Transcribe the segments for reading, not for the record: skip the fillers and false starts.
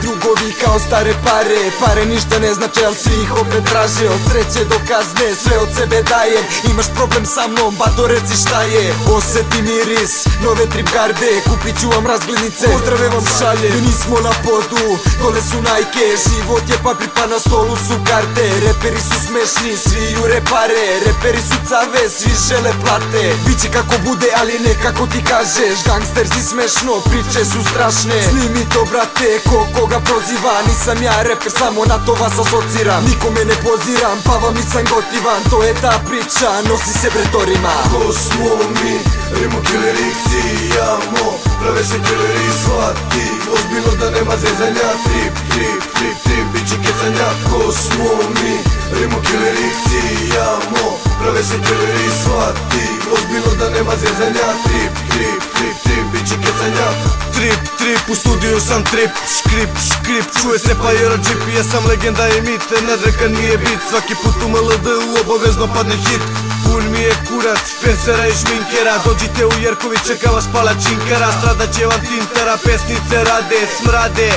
drugovi kao stare pare. Pare ništa ne znače, al svi ih opet traže. Od sreće do kazne, sve od sebe dajem. Imaš problem sa mnom, bato reci šta je. Oseti miris, nove trip garde. Kupit ću vam razglednice, pozdrave vam šalje. Mi nismo na podu, dole su Nike. Život je papir pa na stolu su karte. Reperi su smešni, svi jure pare. Reperi su cave, svi žele plate. Biće kako bude, ali ne kako ti kažeš. Gangster si smešno, priče su strašne. Snimi to brate, koga proziva. Nisam ja reper, samo na to vas asociram. Nikome ne poziram, pa vam nisam gotivan. To je ta priča, nosi se bretorima. Ko smo mi, rimo killeri cijamo. Prave se killeri shvati. Ozbiljno da nema zezanja. Trip, trip, trip, trip, biće kecanja. Ko smo mi, rimo killeri cijamo. Prave se killeri shvati. Ozbiljno da nema zezanja. Trip, trip, trip, trip, biće kecanja. Trip, trip, u studiju sam trip. Škrip, škrip, čuje se pa jer džip. Ja sam legenda i mit, nadreka nije bit. Svaki put u MLD-u obavezno padne hit. Pun mi je kurac, fensera i šminkera. Dođite u Jerković, čeka vas palačinkara. Stradat će vam tintera, pesnice rade, smrade.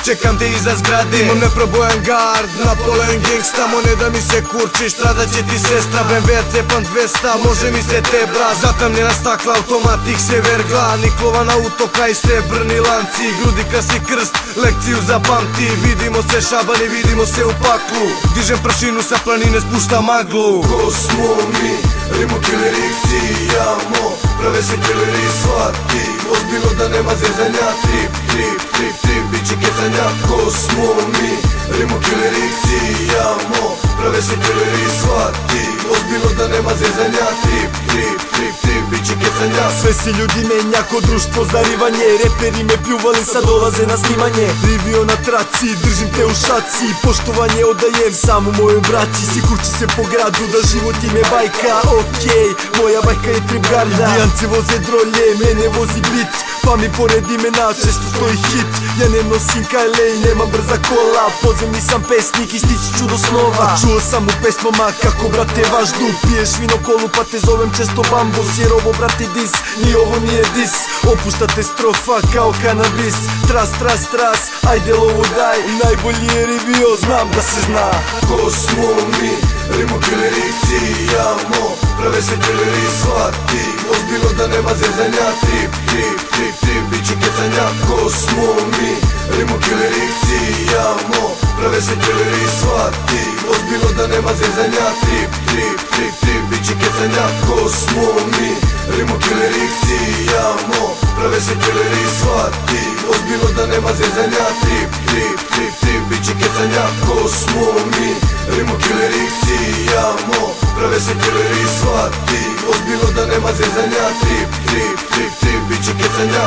Čekam te iza zgrade. Imam neprobojan gard, Napoleon gangsta. Moneda mi se kurči, stradat će ti sestra. BMW cepan 200, može mi se tebra. Zatamljena stakla, automatik se vergla. Niklovan auto, kaj srebrni lanci. Grudi kasi krst, lekciju zapamti. Vidimo se šabani, vidimo se u paklu. Dižem prašinu sa planine, spušta maglu. Ko smo mi, rimo killeri cijamo. Prave se killeri shvati. Ozbiljno da nema zezanja. Trip, trip, trip, trip, biće kecanja. Ko smo mi, rimo killeri cijamo. Prave se killeri shvati. Ozbiljno da nema zezanja. Trip, trip, trip, trip, biće kecanja. Sve si ljudi menja ko društvo zarivanje. Reperi me pljuvali, sad dolaze na snimanje. Rivio na traci, držim te u šaci. Poštovanje odajem samo mojoj braći. Sikurči se po gradu da život im je bajka. Okej, moja bajka je trip garda. Indijance voze drolje, mene vozi bit. Pa mi pored imena često stoji hit. Ja ne nosim kajle i nemam brza kola. Podzemni sam pesnik i stići ću do snova. Čuo sam u pesmama kako brate vaš dub. Piješ vino kolu pa te zovem često bambus. Jer ovo brate dis, ni ovo nije dis. Opuštate strofa kao kanabis. Tras, tras, tras, ajde lovu daj. Najbolji je rivio, znam da se zna. Ko smo mi, rimo killeri cijamo. Prave se killeri shvati. Ozbiljno da nema zezanja. Trip, trip, trip, trip, biće kecanja. Ko smo mi, rimo killeri cijamo. Prave se killeri shvati. Ozbiljno da nema zezanja. Trip, trip, trip, trip, biće kecanja. Ko smo mi, rimo killeri cijamo. Prave se killeri shvati. Ozbiljno da nema zezanja. Trip, trip, trip, trip, biće kecanja. Ko smo mi, rimo killeri cijamo. Prave se killeri shvati. Ozbiljno da nema zezanja. Trip, trip, trip, trip, biće kecanja.